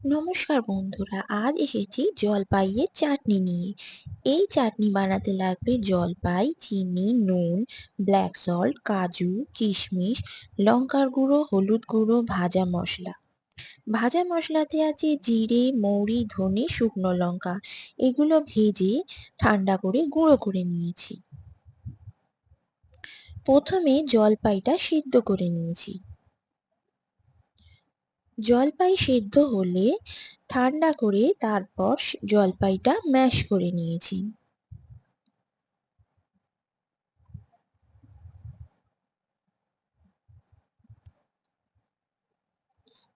নমস্কার বন্ধুরা, আজ এসেছি জলপাইয়ের চাটনি নিয়ে। এই চাটনি বানাতে লাগবে জলপাই, চিনি, নুন, ব্ল্যাক সল্ট, কাজু, কিশমিশ, লঙ্কার গুঁড়ো, হলুদ গুঁড়ো, ভাজা মশলা। ভাজা মশলাতে আছে জিরে, মৌরি, ধনে, শুকনো লঙ্কা। এগুলো ভেজে ঠান্ডা করে গুঁড়ো করে নিয়েছি। প্রথমে জলপাইটা সিদ্ধ করে নিয়েছি। জলপাই সেদ্ধ হলে ঠান্ডা করে তারপর জলপাইটা ম্যাশ করে নিয়েছি।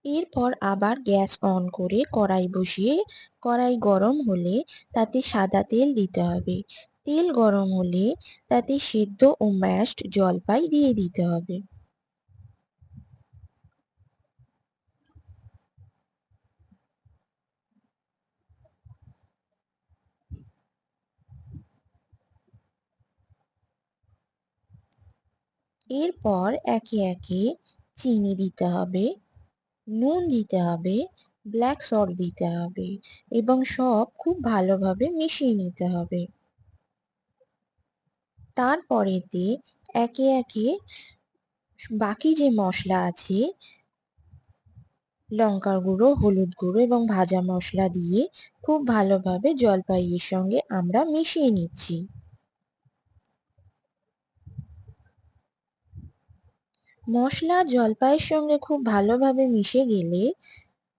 এরপর আবার গ্যাস অন করে কড়াই বসিয়ে কড়াই গরম হলে তাতে সাদা তেল দিতে হবে। তেল গরম হলে তাতে সেদ্ধ ও ম্যাশড জলপাই দিয়ে দিতে হবে। এরপর একে একে চিনি দিতে হবে, নুন দিতে হবে, ব্ল্যাক সল্ট দিতে হবে এবং সব খুব ভালোভাবে মিশিয়ে নিতে হবে। তারপরেতে একে একে বাকি যে মশলা আছে, লঙ্কার গুঁড়ো, হলুদ গুঁড়ো এবং ভাজা মশলা দিয়ে খুব ভালোভাবে জলপাইয়ের সঙ্গে আমরা মিশিয়ে নিচ্ছি। মশলা জলপাইয়ের সঙ্গে খুব ভালোভাবে মিশে গেলে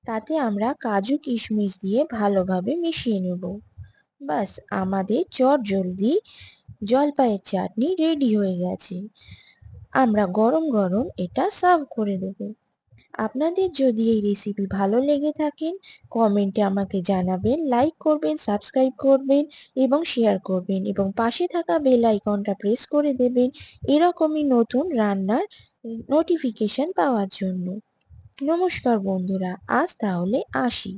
তাতে আমরা কাজু কিশমিশ দিয়ে ভালোভাবে মিশিয়ে নেব। ব্যাস, আমাদের চটজলদি জলপাইয়ের চাটনি রেডি হয়ে গেছে। আমরা গরম গরম এটা সার্ভ করে দেব। আপনাদের যদি এই রেসিপি ভালো লেগে থাকেন, কমেন্টে আমাকে জানাবেন, লাইক করবেন, সাবস্ক্রাইব করবেন এবং শেয়ার করবেন এবং পাশে থাকা বেল আইকনটা প্রেস করে দেবেন এরকমই নতুন রান্নার নোটিফিকেশন পাওয়ার জন্য। নমস্কার বন্ধুরা, আজ তাহলে আসি।